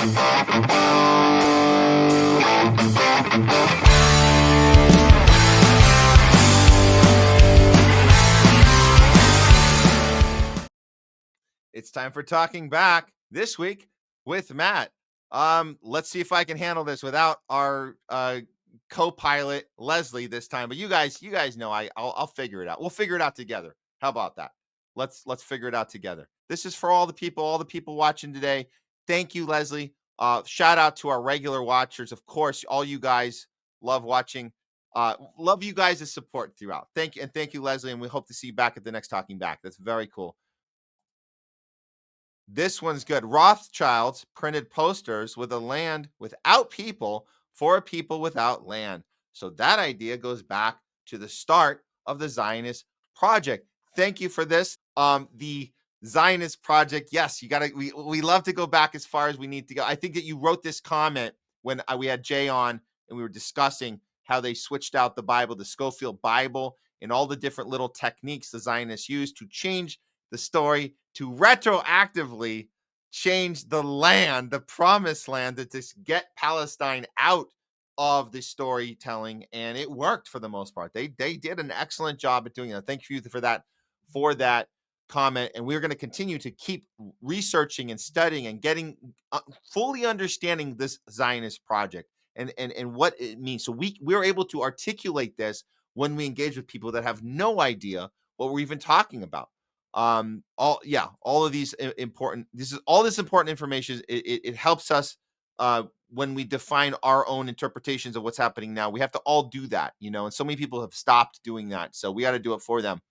It's time for Talking Back this week with Matt. Let's see if I can handle this without our co-pilot Leslie this time. But you guys know I'll figure it out. We'll figure it out together. How about that? Let's figure it out together. This is for all the people watching today. Thank you, Leslie. Shout out to our regular watchers. Of course, all you guys love watching. Love you guys' support throughout. Thank you, Leslie, and we hope to see you back at the next Talking Back. That's very cool. This one's good. Rothschilds printed posters with a land without people for a people without land. So that idea goes back to the start of the Zionist project. Thank you for this. The Zionist project. Yes, we love to go back as far as we need to go. I think that you wrote this comment when we had Jay on and we were discussing how they switched out the Bible, the Scofield Bible, and all the different little techniques the Zionists used to change the story, to retroactively change the land, the promised land, to just get Palestine out of the storytelling, and it worked for the most part. They did an excellent job at doing that. Thank you for that comment, and we're going to continue to keep researching and studying and getting fully understanding this Zionist project and what it means. So we're able to articulate this when we engage with people that have no idea what we're even talking about. All of these important, this important information. It helps us when we define our own interpretations of what's happening now. We have to all do that, and so many people have stopped doing that. So we got to do it for them.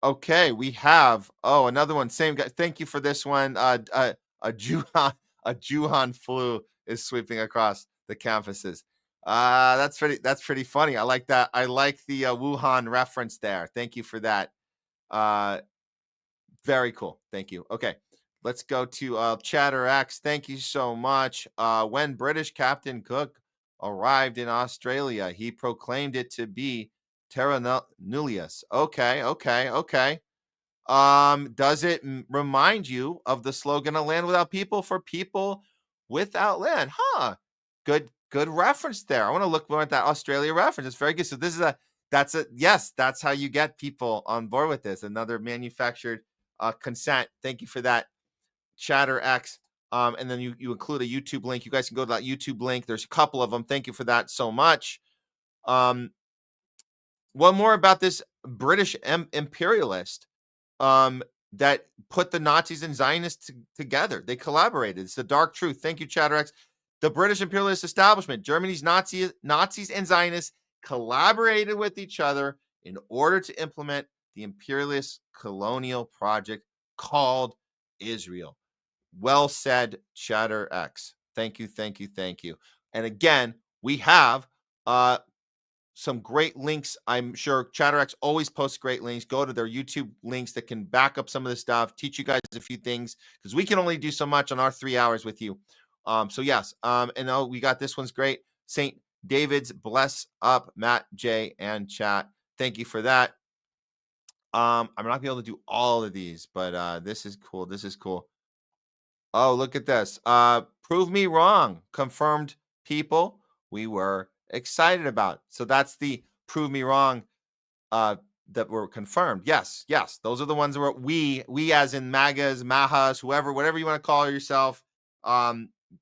Okay, we have another one. Same guy. Thank you for this one. A Juhan flu is sweeping across the campuses. That's pretty funny. I like that. I like the Wuhan reference there. Thank you for that. Very cool. Thank you. Okay, let's go to Chatter X. Thank you so much. When British Captain Cook arrived in Australia, he proclaimed it to be Terra Nullius. Okay. Does it remind you of the slogan, "A land without people for people without land"? Good reference there. I want to look more at that Australia reference. It's very good. So that's how you get people on board with this. Another manufactured consent. Thank you for that, Chatter X. And then you include a YouTube link. You guys can go to that YouTube link. There's a couple of them. Thank you for that so much. One more about this British imperialist that put the Nazis and Zionists together. They collaborated. It's the dark truth. Thank you, Chatter X. The British imperialist establishment, Germany's Nazis and Zionists collaborated with each other in order to implement the imperialist colonial project called Israel. Well said, Chatter X. Thank you. And again, we have some great links. I'm sure ChatterX always posts great links. Go to their YouTube links that can back up some of the stuff, teach you guys a few things, because we can only do so much on our 3 hours with you. So yes, and we got this one's great. St. David's, bless up Matt, Jay, and chat. Thank you for that. I'm not gonna be able to do all of these, but this is cool. Oh, look at this. Prove me wrong. Confirmed people we were excited about. So that's the prove me wrong that were confirmed. Yes. Those are the ones where we as in MAGAs, Mahas, whatever you want to call yourself.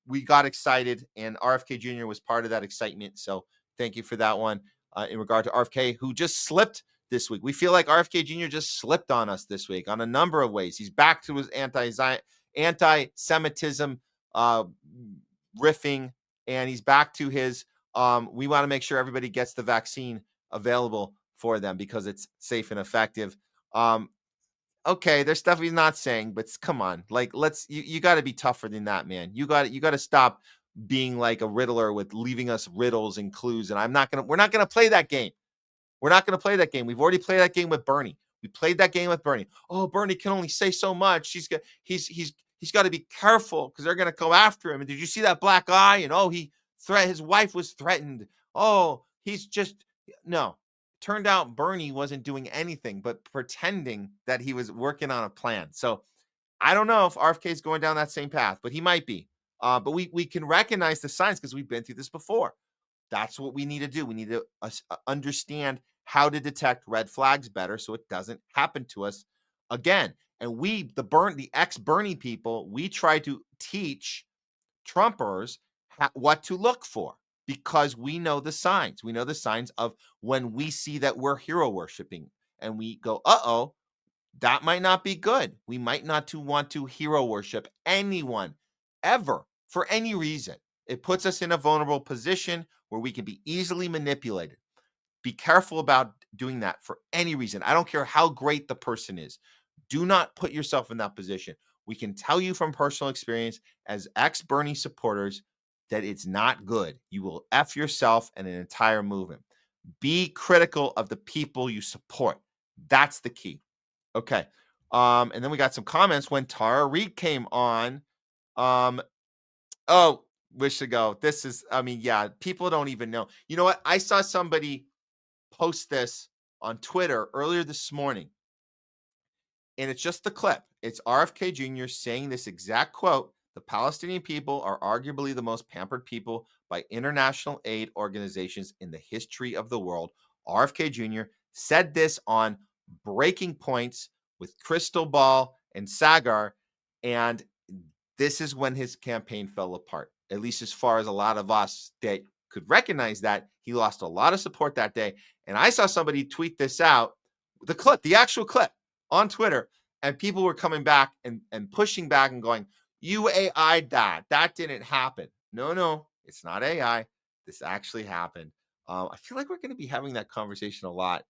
We got excited, and RFK Jr. was part of that excitement. So thank you for that one. In regard to RFK, who just slipped this week. We feel like RFK Jr. just slipped on us this week on a number of ways. He's back to his anti-Semitism riffing, and he's back to his we want to make sure everybody gets the vaccine available for them because it's safe and effective. Okay, there's stuff he's not saying, but come on, like you got to be tougher than that, man. You got to stop being like a riddler with leaving us riddles and clues. And we're not gonna play that game. We're not gonna play that game. We've already played that game with Bernie. We played that game with Bernie. Oh, Bernie can only say so much. He's got to be careful because they're gonna go after him. And did you see that black eye? And his wife was threatened. Oh, no. Turned out Bernie wasn't doing anything but pretending that he was working on a plan. So I don't know if RFK is going down that same path, but he might be. But we can recognize the signs because we've been through this before. That's what we need to do. We need to understand how to detect red flags better so it doesn't happen to us again. And the ex Bernie people, we try to teach Trumpers what to look for because we know the signs. We know the signs of when we see that we're hero worshiping and we go, uh-oh, that might not be good. We might not to want to hero worship anyone ever for any reason. It puts us in a vulnerable position where we can be easily manipulated. Be careful about doing that for any reason. I don't care how great the person is. Do not put yourself in that position. We can tell you from personal experience as ex Bernie supporters that it's not good. You will F yourself and an entire movement. Be critical of the people you support. That's the key. Okay. And then we got some comments when Tara Reid came on. Oh, wish to go. This is, I mean, yeah, people don't even know. You know what? I saw somebody post this on Twitter earlier this morning, and it's just the clip. It's RFK Jr. saying this exact quote. The Palestinian people are arguably the most pampered people by international aid organizations in the history of the world. RFK Jr. said this on Breaking Points with Crystal Ball and Sagar, and this is when his campaign fell apart, at least as far as a lot of us that could recognize that. He lost a lot of support that day. And I saw somebody tweet this out, the clip, the actual clip on Twitter, and people were coming back and pushing back and going, you AI'd that. That didn't happen. No, it's not AI. This actually happened. I feel like we're going to be having that conversation a lot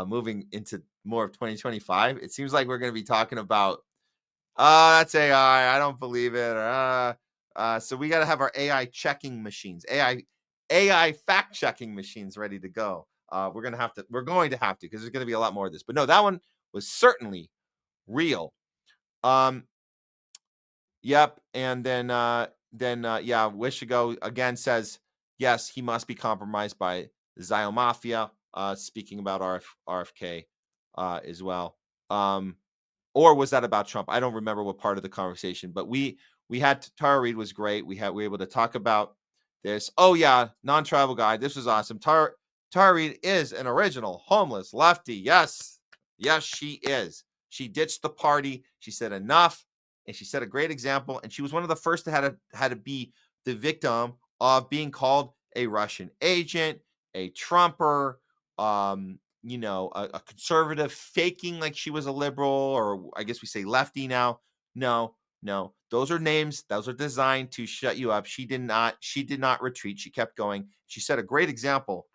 moving into more of 2025. It seems like we're going to be talking about, oh, that's AI. I don't believe it. So we got to have our AI checking machines, AI fact checking machines ready to go. We're going to have to because there's going to be a lot more of this. But no, that one was certainly real. Yep. And then yeah, Wishigo again says, yes, he must be compromised by the Zio Mafia. Speaking about RFK as well. Or was that about Trump? I don't remember what part of the conversation, but we had Tara Reid was great. We were able to talk about this. Oh yeah, non-tribal guy. This was awesome. Tara Reid is an original homeless lefty. Yes, she is. She ditched the party. She said enough, and she set a great example. And she was one of the first that had to be the victim of being called a Russian agent, a Trumper, a conservative faking like she was a liberal, or I guess we say lefty now. No, those are names. Those are designed to shut you up. She did not retreat. She kept going. She set a great example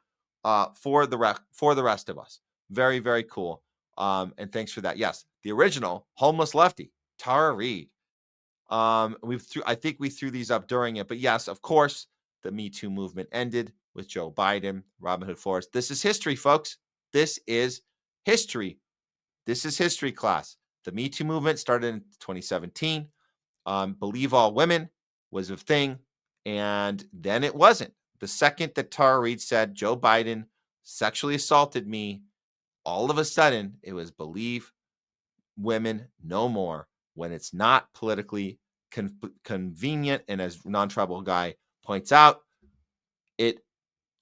for the rest of us. Very, very cool. And thanks for that. Yes, the original homeless lefty, Tara Reid. I think we threw these up during it, but yes, of course, the Me Too movement ended with Joe Biden, Robin Hood Forrest. This is history, folks. This is history. This is history class. The Me Too movement started in 2017. Believe all women was a thing, and then it wasn't. The second that Tara Reid said Joe Biden sexually assaulted me, all of a sudden it was believe women no more when it's not politically convenient. And as non-tribal guy points out, it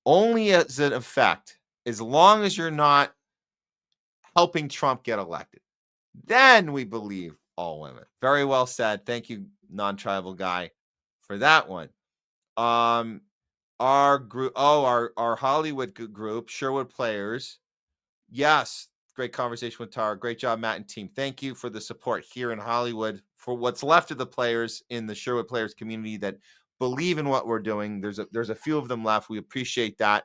only has an effect as long as you're not helping Trump get elected. Then we believe all women. Very well said. Thank you, non-tribal guy, for that one. Our group, our Hollywood group, Sherwood Players. Yes, great conversation with Tara. Great job, Matt and team. Thank you for the support here in Hollywood for what's left of the players in the Sherwood Players community that believe in what we're doing. There's a few of them left. We appreciate that.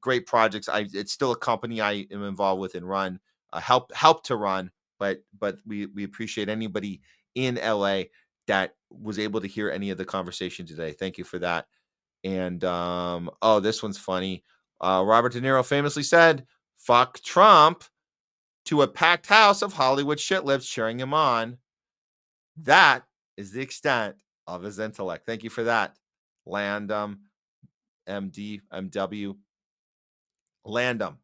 Great projects. It's still a company I am involved with and run, help to run, but we appreciate anybody in LA that was able to hear any of the conversation today. Thank you for that. And this one's funny. Robert De Niro famously said, "Fuck Trump," to a packed house of Hollywood shitlibs cheering him on. That is the extent of his intellect. Thank you for that, Landum, MW, Landum.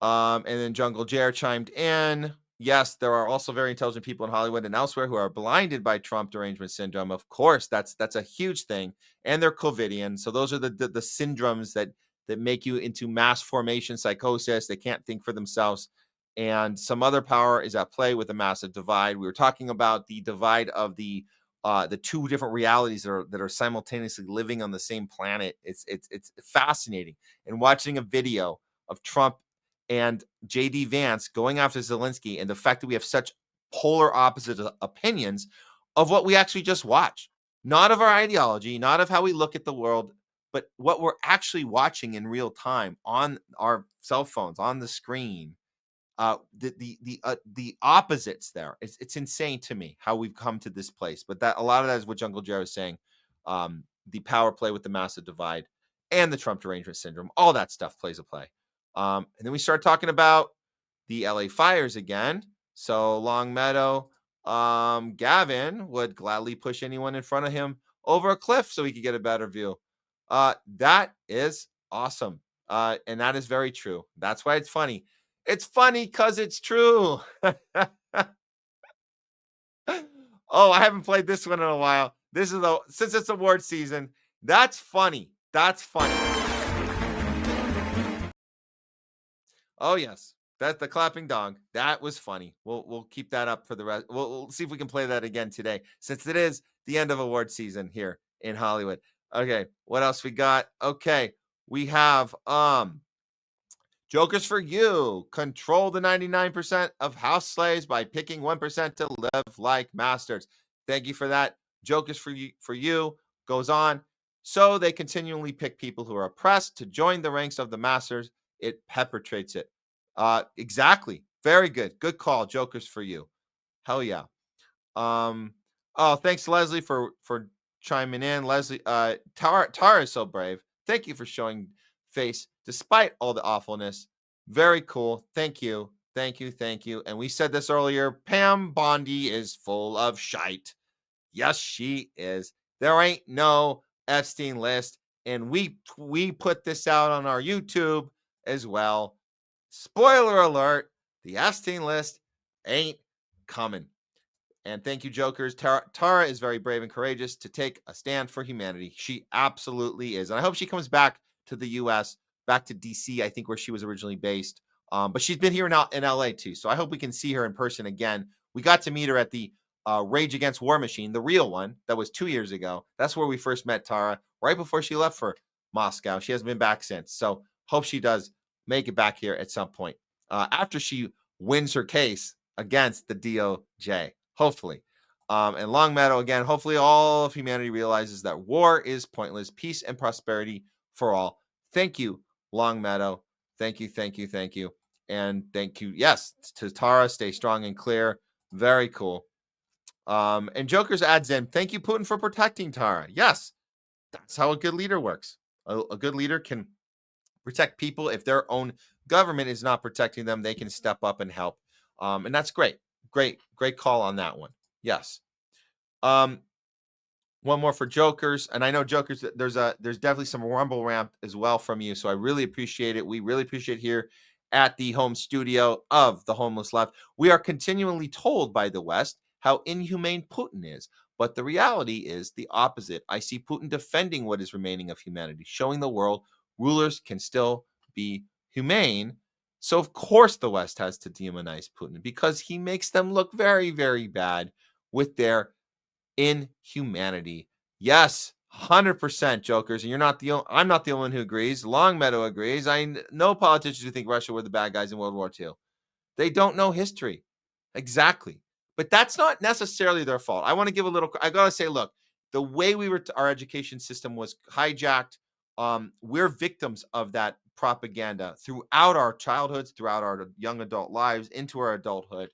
And then Jungle Jare chimed in. Yes, there are also very intelligent people in Hollywood and elsewhere who are blinded by Trump derangement syndrome. Of course, that's a huge thing, and they're COVIDian. So those are the syndromes that make you into mass formation psychosis. They can't think for themselves, and some other power is at play with a massive divide. We were talking about the divide of the two different realities that are simultaneously living on the same planet. It's fascinating, and watching a video of Trump and JD Vance going after Zelensky, and the fact that we have such polar opposite opinions of what we actually just watched. Not of our ideology, not of how we look at the world, but what we're actually watching in real time on our cell phones, on the screen. The opposites there. It's insane to me how we've come to this place. But that a lot of that is what Jungle Jerry was saying. The power play with the massive divide and the Trump derangement syndrome, all that stuff plays a play. And then we start talking about the LA fires again. So Longmeadow, Gavin would gladly push anyone in front of him over a cliff so he could get a better view. That is awesome. And that is very true. That's why it's funny. It's funny because it's true. Oh, I haven't played this one in a while. This is since it's award season. That's funny. That's funny. Oh yes, that's the clapping dog. That was funny. We'll keep that up for the rest. We'll see if we can play that again today, since it is the end of award season here in Hollywood. Okay, what else we got? Okay, we have Jokers for you. Control the 99% of house slaves by picking 1% to live like masters. Thank you for that. Jokers for you goes on. So they continually pick people who are oppressed to join the ranks of the masters. It perpetrates it. Exactly. Very good. Good call. Jokers for you. Hell yeah. Um, oh, thanks, Leslie, for chiming in. Leslie, Tara is so brave. Thank you for showing face despite all the awfulness. Very cool. Thank you. Thank you. Thank you. And we said this earlier. Pam Bondi is full of shite. Yes, she is. There ain't no Epstein list. And we put this out on our YouTube as well. Spoiler alert, the Epstein list ain't coming. And thank you, Jokers. Tara is very brave and courageous to take a stand for humanity. She absolutely is. And I hope she comes back to the U.S., back to D.C., I think, where she was originally based. But she's been here now in L.A., too. So I hope we can see her in person again. We got to meet her at the Rage Against War Machine, the real one. That was 2 years ago. That's where we first met Tara, right before she left for Moscow. She hasn't been back since. So hope she does make it back here at some point after she wins her case against the DOJ. Hopefully. And Longmeadow, again, hopefully all of humanity realizes that war is pointless. Peace and prosperity for all. Thank you, Longmeadow. Thank you, thank you, thank you. And thank you, yes, to Tara. Stay strong and clear. Very cool. And Jokers adds in, thank you, Putin, for protecting Tara. Yes, that's how a good leader works. A good leader can protect people. If their own government is not protecting them, they can step up and help. And that's great. Great call on that one. Yes. Um, one more for Jokers, and I know Jokers. There's definitely some rumble ramp as well from you, so I really appreciate it. We really appreciate here at the home studio of the Homeless Left. We are continually told by the West how inhumane Putin is, but the reality is the opposite. I see Putin defending what is remaining of humanity, showing the world rulers can still be humane. So of course the West has to demonize Putin because he makes them look very, very bad with their inhumanity. Yes, 100% Jokers. And I'm not the only one who agrees. Longmeadow agrees. I know politicians who think Russia were the bad guys in World War II. They don't know history. Exactly. But that's not necessarily their fault. I want to give I got to say, look, the way our education system was hijacked, we're victims of that propaganda throughout our childhoods, throughout our young adult lives, into our adulthood.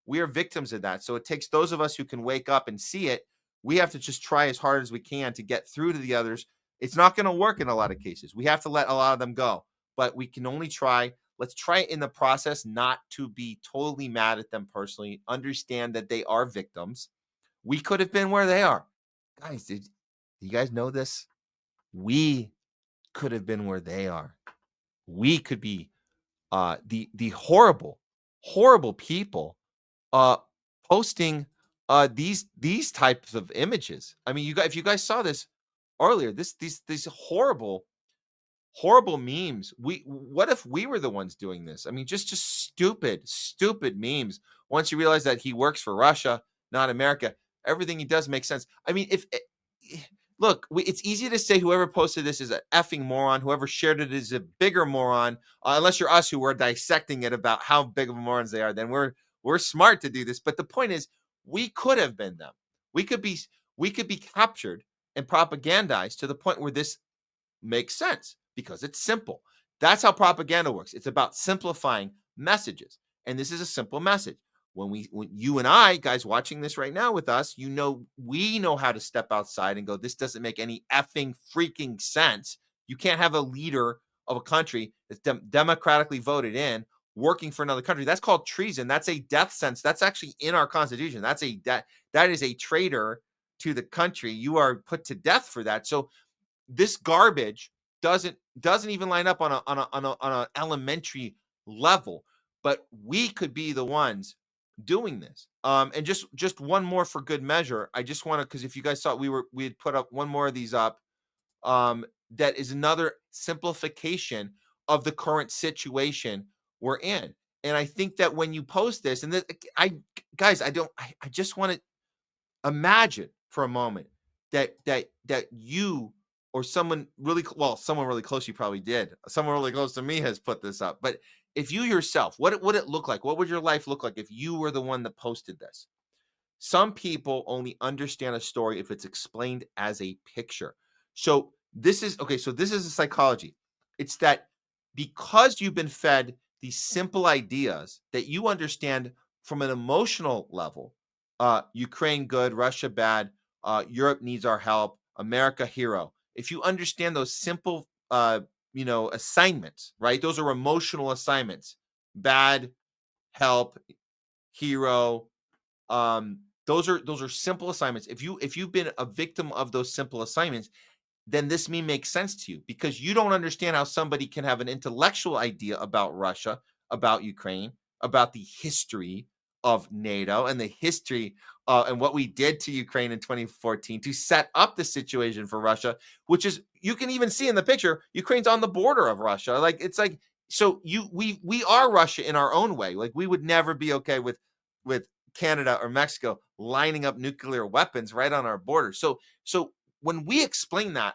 We are victims of that. So it takes those of us who can wake up and see it. We have to just try as hard as we can to get through to the others. It's not going to work in a lot of cases. We have to let a lot of them go, but we can only try. Let's try in the process not to be totally mad at them personally. Understand that they are victims. We could have been where they are. Guys, did you guys know this? We could have been where they are. We could be the horrible, horrible people uh posting these types of images. I mean, you guys, if you guys saw this earlier, these horrible memes. What if we were the ones doing this? I mean, just stupid memes. Once you realize that he works for Russia, not America, everything he does makes sense. I mean, if look, it's easy to say whoever posted this is an effing moron. Whoever shared it is a bigger moron. Unless you're us, who were dissecting it about how big of morons they are, then we're smart to do this. But the point is, we could have been them. We could be we could be captured and propagandized to the point where this makes sense because it's simple. That's how propaganda works. It's about simplifying messages. And this is a simple message. When you and I, guys watching this right now with us, we know how to step outside and go, this doesn't make any effing freaking sense. You can't have a leader of a country that's democratically voted in working for another country. That's called treason. That's a death sentence. That's actually in our constitution. That is a traitor to the country. You are put to death for that. So this garbage doesn't even line up on a elementary level, but we could be the ones doing this. And just one more for good measure. I just want to, because if you guys saw, we had put up one more of these up. That is another simplification of the current situation we're in. And I think that when you post this, and I guys, I just want to imagine for a moment that you or someone really someone really close, you probably did, someone really close to me has put this up, but if you yourself, what would it look like, what would your life look like if you were the one that posted this? Some people only understand a story if it's explained as a picture. So this is okay. So this is a psychology. It's that because you've been fed these simple ideas that you understand from an emotional level, Ukraine good, Russia bad, Europe needs our help, America hero. If you understand those simple, assignments, right? Those are emotional assignments: bad, help, hero, those are simple assignments. If you've been a victim of those simple assignments, then this meme makes sense to you because you don't understand how somebody can have an intellectual idea about Russia, about Ukraine, about the history of NATO and the history and what we did to Ukraine in 2014 to set up the situation for Russia, which is, you can even see in the picture, Ukraine's on the border of Russia. Like, it's like, so we are Russia in our own way. Like, we would never be okay with Canada or Mexico lining up nuclear weapons right on our border. So when we explain that,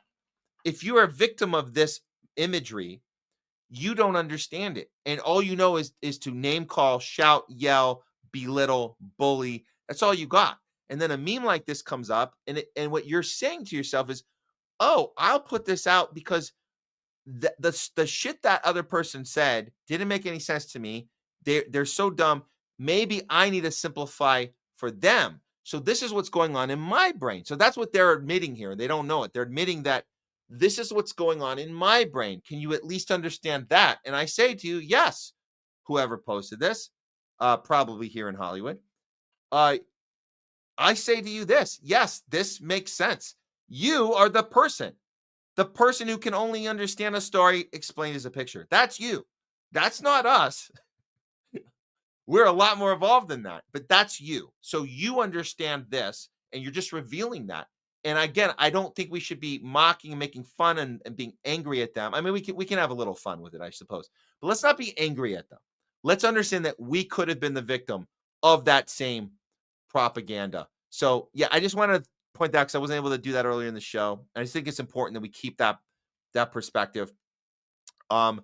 if you're a victim of this imagery, you don't understand it. And all you know is to name call, shout, yell, belittle, bully. That's all you got. And then a meme like this comes up, and what you're saying to yourself is, "Oh, I'll put this out because the shit that other person said didn't make any sense to me. They're so dumb. Maybe I need to simplify for them. So this is what's going on in my brain." So that's what they're admitting here. They don't know it. They're admitting that this is what's going on in my brain. Can you at least understand that? And I say to you, yes. Whoever posted this, probably here in Hollywood, uh, I say to you this: yes, this makes sense. You are the person who can only understand a story explained as a picture. That's you. That's not us. We're a lot more evolved than that, but that's you. So you understand this and you're just revealing that. And again, I don't think we should be mocking and making fun and being angry at them. I mean, we can have a little fun with it, I suppose. But let's not be angry at them. Let's understand that we could have been the victim of that same propaganda. So yeah, I just want to point that because I wasn't able to do that earlier in the show. And I just think it's important that we keep that perspective. Um,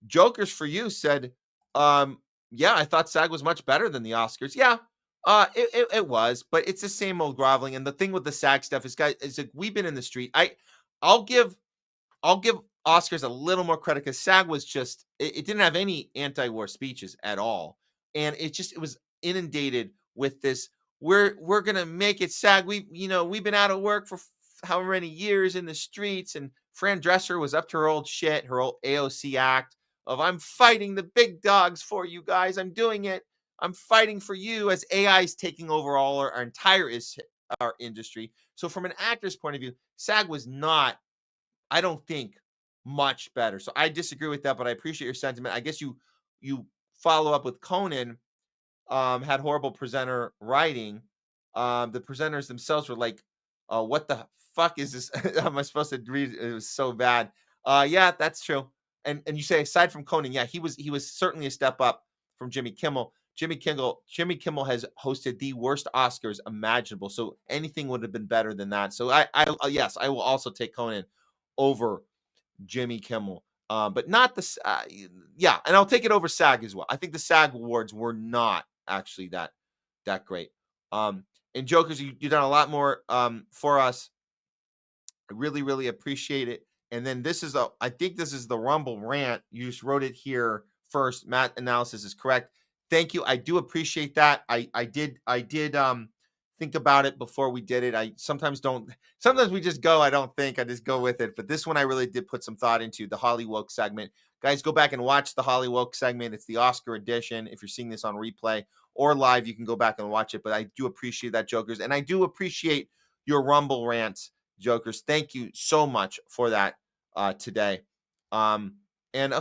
Jokers for You said, yeah, I thought SAG was much better than the Oscars. Yeah, it was, but it's the same old groveling. And the thing with the SAG stuff is, guys, is like, we've been in the street. I'll give I'll give Oscars a little more credit because SAG was just, it didn't have any anti-war speeches at all. And it was inundated with this, we're gonna make it SAG. We've been out of work for however many years in the streets. And Fran Dresser was up to her old shit, her old AOC act of, I'm fighting the big dogs for you guys. I'm doing it. I'm fighting for you, as AI is taking over all our entire our industry. So from an actor's point of view, SAG was not, I don't think, much better. So I disagree with that, but I appreciate your sentiment. I guess you follow up with Conan. had horrible presenter writing. The presenters themselves were like, what the fuck is this? Am I supposed to read? It was so bad. Yeah, that's true. And you say aside from Conan, yeah, he was certainly a step up from Jimmy Kimmel. Jimmy Kimmel has hosted the worst Oscars imaginable. So anything would have been better than that. So yes, I will also take Conan over Jimmy Kimmel. But not the yeah, and I'll take it over SAG as well. I think the SAG awards were not actually that great. And Jokers, you've done a lot more for us. I really, really appreciate it. And then I think this is the Rumble rant. You just wrote it here first. Matt analysis is correct. Thank you. I do appreciate that. I did think about it before we did it. Sometimes we just go, I don't think, I just go with it. But this one I really did put some thought into, the Hollywood segment. Guys, go back and watch the Hollywood segment. It's the Oscar edition. If you're seeing this on replay or live, you can go back and watch it. But I do appreciate that, Jokers. And I do appreciate your Rumble rants, Jokers. Thank you so much for that today. And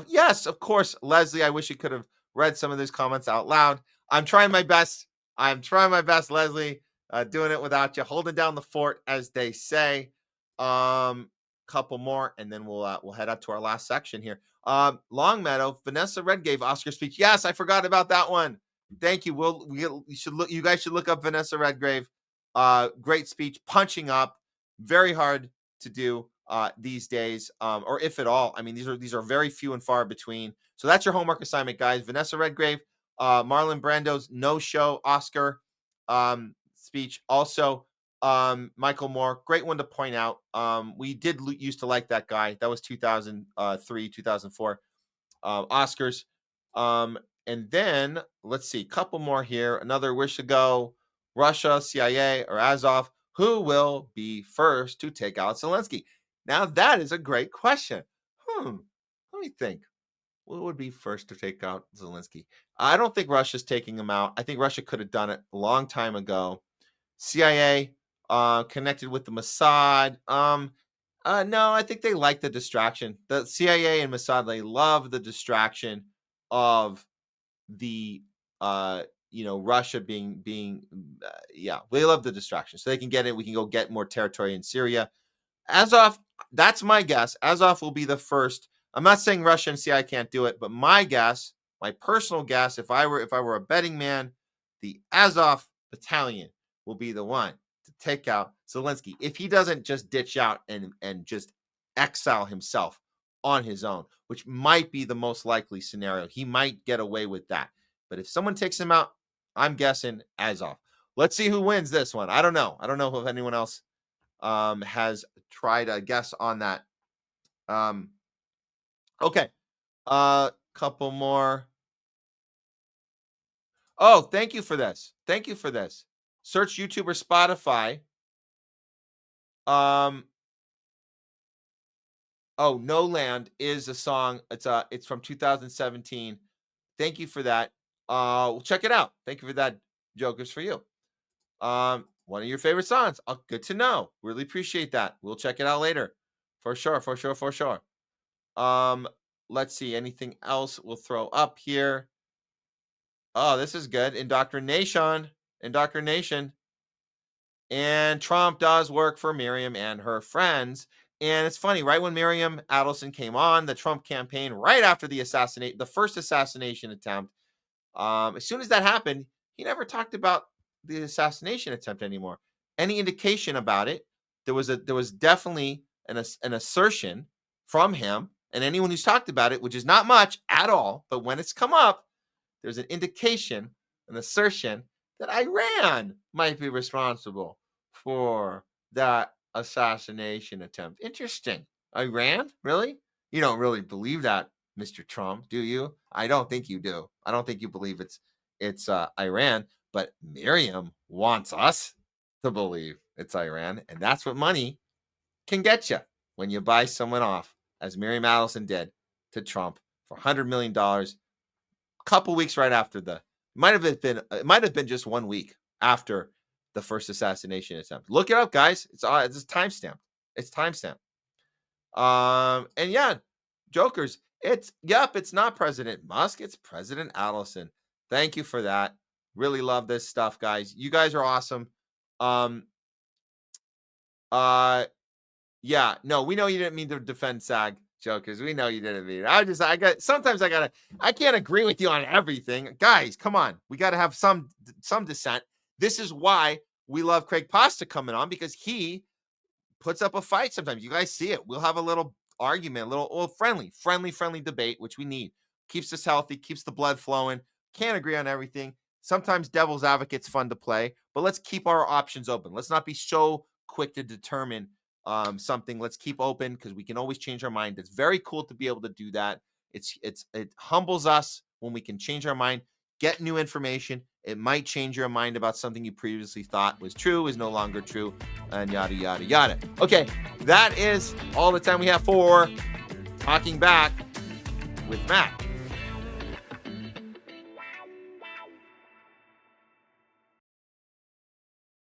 yes, of course, Leslie, I wish you could have read some of those comments out loud. I'm trying my best. Leslie. Doing it without you, holding down the fort, as they say. Couple more, and then we'll head up to our last section here. Longmeadow, Vanessa Redgrave Oscar speech. Yes, I forgot about that one. Thank you. You guys should look up Vanessa Redgrave. Great speech, punching up. Very hard to do these days, or if at all. I mean, these are very few and far between. So that's your homework assignment, guys. Vanessa Redgrave, Marlon Brando's no-show Oscar speech. Also, Michael Moore, great one to point out. We did used to like that guy. That was 2003, 2004 Oscars. And then let's see, a couple more here. Another wish to go. Russia, CIA, or Azov. Who will be first to take out Zelensky? Now that is a great question. Let me think. Who would be first to take out Zelensky? I don't think Russia's taking him out. I think Russia could have done it a long time ago. CIA connected with the Mossad. No, I think they like the distraction. The CIA and Mossad, they love the distraction of the Russia being yeah, they love the distraction. So they can get it. We can go get more territory in Syria. Azov, that's my guess. Azov will be the first. I'm not saying Russia and CIA can't do it, but my guess, my personal guess, if I were a betting man, the Azov battalion will be the one to take out Zelensky if he doesn't just ditch out and just exile himself on his own, which might be the most likely scenario. He might get away with that. But if someone takes him out, I'm guessing Azov. Let's see who wins this one. I don't know. I don't know if anyone else has tried a guess on that. Okay. Couple more. Oh, thank you for this. Thank you for this. Search YouTube or Spotify. Oh, No Land is a song. It's from 2017. Thank you for that. We'll check it out. Thank you for that, Jokers, for you. One of your favorite songs. Oh, good to know. Really appreciate that. We'll check it out later. For sure. Let's see. Anything else we'll throw up here? Oh, this is good. Indoctrination. And Trump does work for Miriam and her friends. And it's funny, right when Miriam Adelson came on the Trump campaign, right after the first assassination attempt, as soon as that happened, he never talked about the assassination attempt anymore. Any indication about it? There was definitely an assertion from him, and anyone who's talked about it, which is not much at all, but when it's come up, there's an indication, an assertion that Iran might be responsible for that assassination attempt. Interesting. Iran? Really? You don't really believe that, Mr. Trump, do you? I don't think you do. I don't think you believe it's Iran, but Miriam wants us to believe it's Iran, and that's what money can get you when you buy someone off, as Miriam Adelson did to Trump for $100 million. A couple weeks right after it might have been just 1 week after the first assassination attempt. Look it up, guys. It's timestamped. It's timestamped. And yeah, Jokers. It's not President Musk. It's President Adelson. Thank you for that. Really love this stuff, guys. You guys are awesome. Um, uh, yeah, no, we know you didn't mean to defend SAG, Jokers. We know you didn't mean it. Sometimes I can't agree with you on everything. Guys, come on. We got to have some dissent. This is why we love Craig Pasta coming on, because he puts up a fight sometimes. You guys see it. We'll have a little argument, a little friendly debate, which we need. Keeps us healthy, keeps the blood flowing. Can't agree on everything. Sometimes devil's advocate's fun to play, but let's keep our options open. Let's not be so quick to determine something. Let's keep open, because we can always change our mind. It's very cool to be able to do that. It humbles us when we can change our mind, get new information. It might change your mind about something you previously thought was true, is no longer true, and yada, yada, yada. Okay, that is all the time we have for Talking Back with Matt.